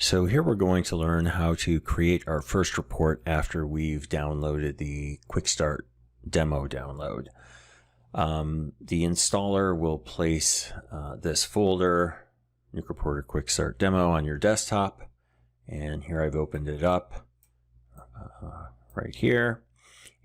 So here we're going to learn how to create our first report after we've downloaded the Quick Start demo download. The installer will place this folder, NuclearCardiology Quick Start Demo, on your desktop. And here I've opened it up right here.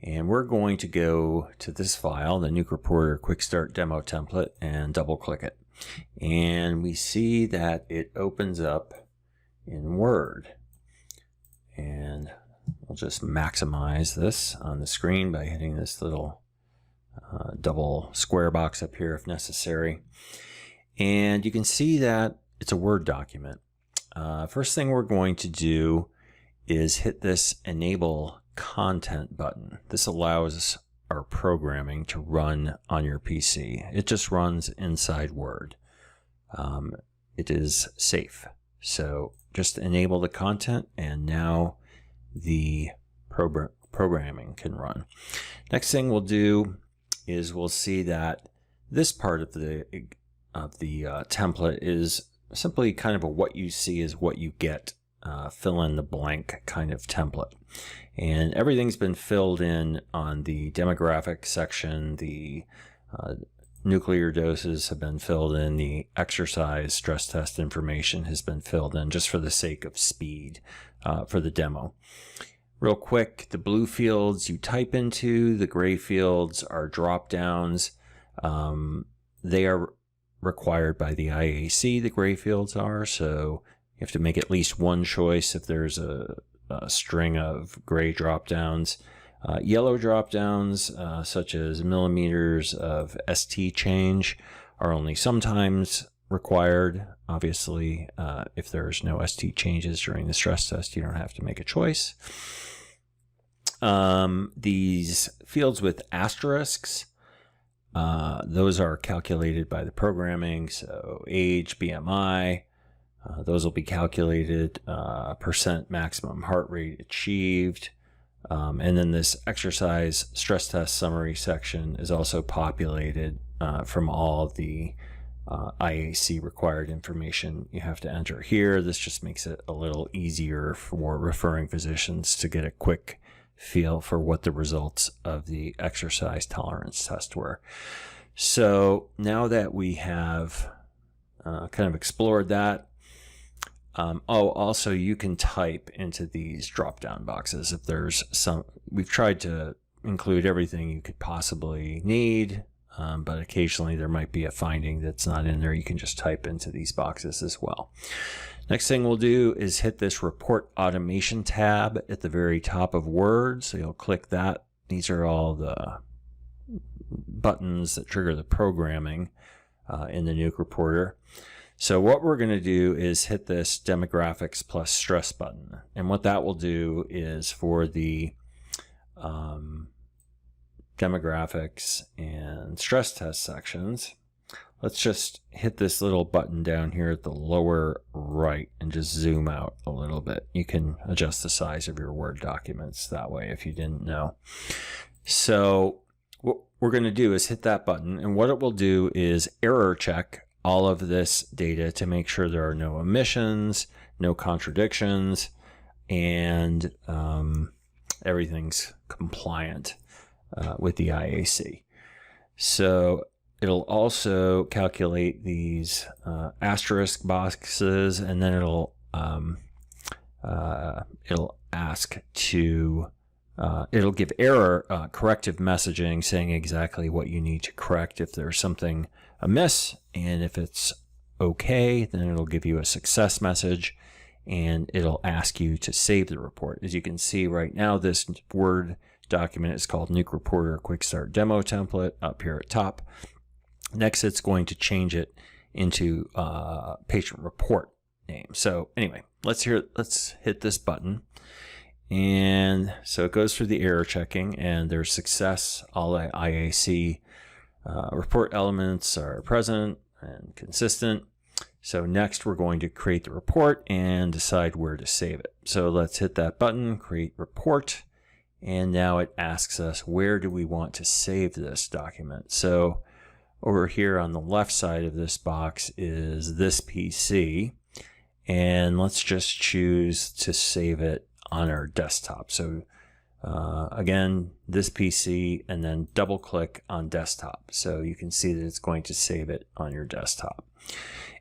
And we're going to go to this file, the NuclearCardiology Quick Start Demo template, and double click it. And we see that it opens up in Word, and we'll just maximize this on the screen by hitting this little double square box up here if necessary. And you can see that it's a Word document. First thing we're going to do is hit this Enable Content button. This allows our programming to run on your PC. It just runs inside Word. It is safe. So just enable the content, and now the programming can run. Next thing we'll do is we'll see that this part of the template is simply kind of a what you see is what you get, fill in the blank kind of template. And everything's been filled in on the demographic section. The nuclear doses have been filled in. The exercise stress test information has been filled in just for the sake of speed for the demo. Real quick, the blue fields you type into, the gray fields are drop downs. They are required by the IAC, the gray fields are, so you have to make at least one choice if there's a string of gray drop downs. Yellow drop downs, such as millimeters of ST change, are only sometimes required. Obviously, if there's no ST changes during the stress test, you don't have to make a choice. These fields with asterisks, those are calculated by the programming. So age, BMI, those will be calculated, percent maximum heart rate achieved. And then this exercise stress test summary section is also populated from all the IAC required information you have to enter here. This just makes it a little easier for referring physicians to get a quick feel for what the results of the exercise tolerance test were. So now that we have kind of explored that, also you can type into these drop-down boxes if there's some. We've tried to include everything you could possibly need, but occasionally there might be a finding that's not in there. You can just type into these boxes as well. Next thing we'll do is hit this Report Automation tab at the very top of Word. So you'll click that. These are all the buttons that trigger the programming in the Nuke Reporter. So what we're going to do is hit this demographics plus stress button. And what that will do is for the demographics and stress test sections, let's just hit this little button down here at the lower right and just zoom out a little bit. You can adjust the size of your Word documents that way if you didn't know. So what we're going to do is hit that button, and what it will do is error check all of this data to make sure there are no omissions, no contradictions, and everything's compliant with the IAC. So it'll also calculate these asterisk boxes, and then it'll ask to it'll give error corrective messaging saying exactly what you need to correct if there's something amiss, and if it's okay, then it'll give you a success message, and it'll ask you to save the report. As you can see right now, this Word document is called NuclearCardiology Quick Start Demo Template up here at top. Next, it's going to change it into patient report name. So anyway, let's hit this button. And so it goes through the error checking, and there's success. All the IAC report elements are present and consistent. So next we're going to create the report and decide where to save it. So let's hit that button, create report. And now it asks us, where do we want to save this document? So over here on the left side of this box is this PC. and let's just choose to save it on our desktop. So again, this PC, and then double click on desktop. So you can see that it's going to save it on your desktop.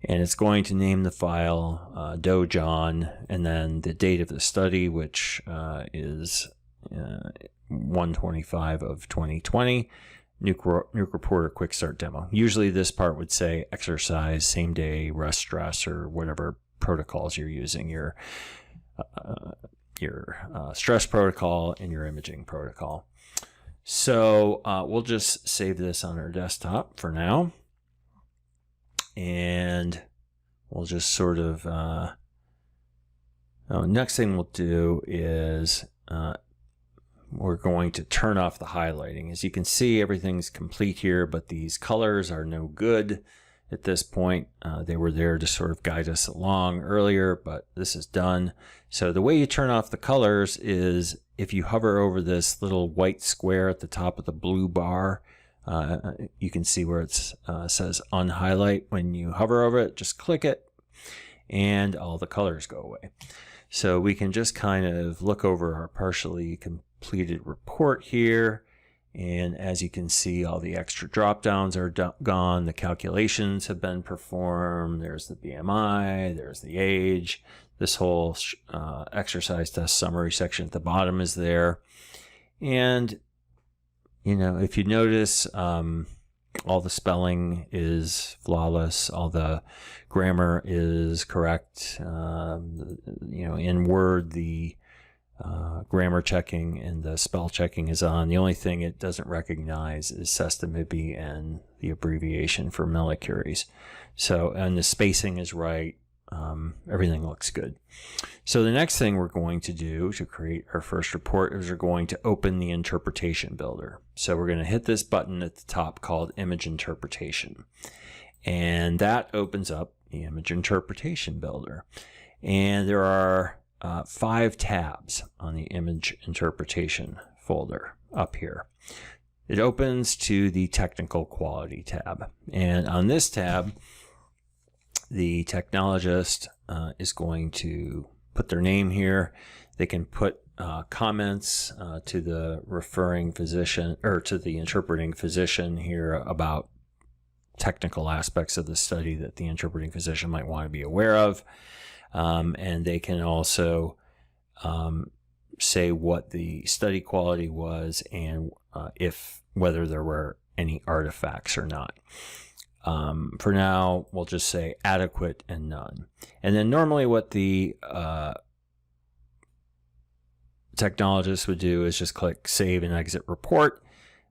And it's going to name the file Doe John, and then the date of the study, which is 1/25 of 2020, Nuke Reporter Quick Start Demo. Usually this part would say exercise, same day, rest stress, or whatever protocols you're using, your stress protocol and your imaging protocol. So we'll just save this on our desktop for now. And we'll just sort of, next thing we'll do is we're going to turn off the highlighting. As you can see, everything's complete here, but these colors are no good at this point. They were there to sort of guide us along earlier, but this is done. So the way you turn off the colors is if you hover over this little white square at the top of the blue bar, you can see where it says unhighlight. When you hover over it, just click it and all the colors go away. So we can just kind of look over our partially completed report here. And as you can see, all the extra drop downs are gone. The calculations have been performed. There's the BMI, there's the age. This whole exercise test summary section at the bottom is there. And you know, if you notice, all the spelling is flawless, all the grammar is correct. You know, in Word, the grammar checking and the spell checking is on. The only thing it doesn't recognize is sestimibbe and the abbreviation for millicuries. So, and the spacing is right. Everything looks good. So the next thing we're going to do to create our first report is we're going to open the interpretation builder. So we're going to hit this button at the top called Image Interpretation. And that opens up the Image Interpretation Builder. And there are 5 tabs on the Image Interpretation folder up here. It opens to the Technical Quality tab. And on this tab, the technologist is going to put their name here. They can put comments to the referring physician or to the interpreting physician here about technical aspects of the study that the interpreting physician might want to be aware of. And they can also say what the study quality was and whether there were any artifacts or not. For now, we'll just say adequate and none. And then normally what the technologist would do is just click Save and Exit Report,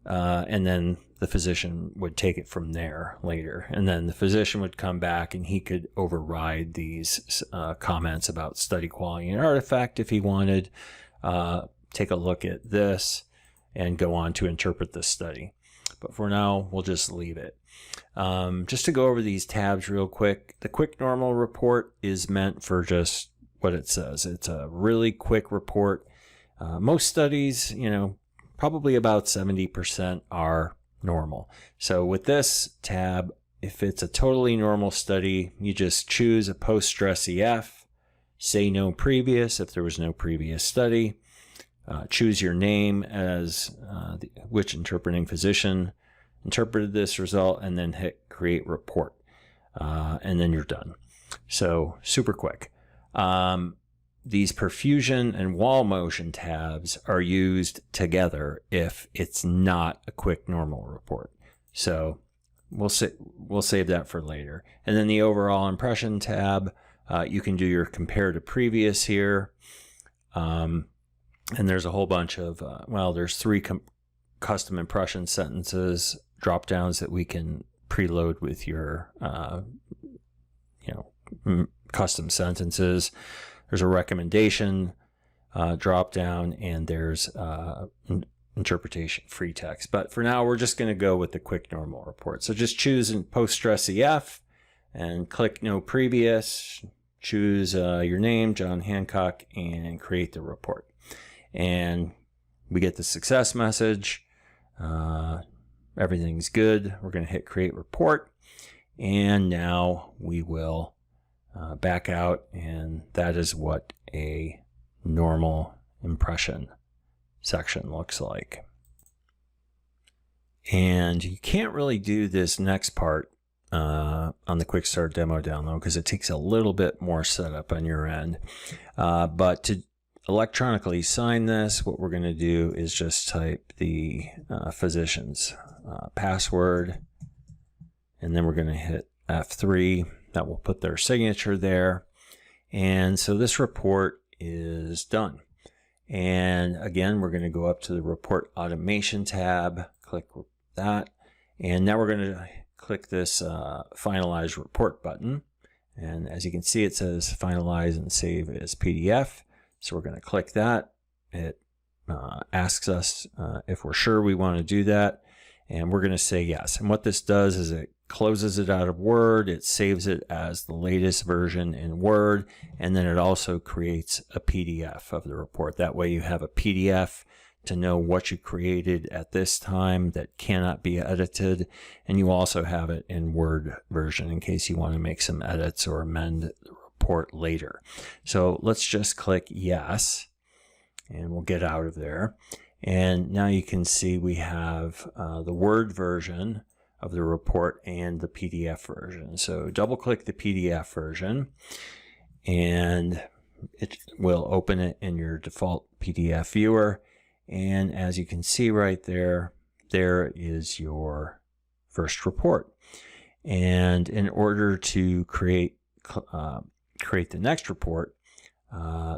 and then the physician would take it from there later. And then the physician would come back and he could override these comments about study quality and artifact if he wanted, take a look at this, and go on to interpret the study. But for now, we'll just leave it. Just to go over these tabs real quick, the quick normal report is meant for just what it says. It's a really quick report. Most studies, you know, probably about 70% are normal. So with this tab, if it's a totally normal study, you just choose a post-stress EF, say no previous if there was no previous study, choose your name as which interpreting physician interpreted this result, and then hit create report, and then you're done. So super quick. These perfusion and wall motion tabs are used together if it's not a quick normal report. So we'll save that for later. And then the overall impression tab, you can do your compare to previous here. And there's a whole bunch of, there's 3 custom impression sentences drop downs that we can preload with your, custom sentences. There's a recommendation drop down, and there's interpretation free text. But for now, we're just going to go with the quick normal report. So just choose in post-stress EF and click no previous, choose your name, John Hancock, and create the report. And we get the success message. Everything's good. We're going to hit create report. And now we will back out, and that is what a normal impression section looks like. And you can't really do this next part on the Quick Start demo download because it takes a little bit more setup on your end. But to electronically sign this, what we're going to do is just type the physician's password, and then we're going to hit F3. That will put their signature there. And so this report is done. And again, we're going to go up to the Report Automation tab, click that, and now we're going to click this Finalize Report button. And as you can see, it says Finalize and Save as PDF. So we're going to click that. It asks us if we're sure we want to do that, and we're going to say yes. And what this does is it closes it out of Word, it saves it as the latest version in Word, and then it also creates a PDF of the report. That way you have a PDF to know what you created at this time that cannot be edited, and you also have it in Word version in case you want to make some edits or amend the report later. So let's just click yes, and we'll get out of there. And now you can see we have the Word version of the report and the PDF version. So double click the PDF version and it will open it in your default PDF viewer. And as you can see right there, there is your first report. And in order to create the next report,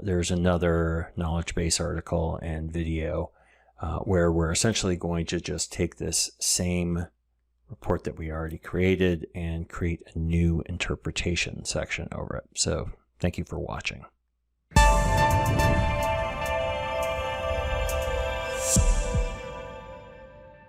there's another knowledge base article and video where we're essentially going to just take this same report that we already created and create a new interpretation section over it. So thank you for watching.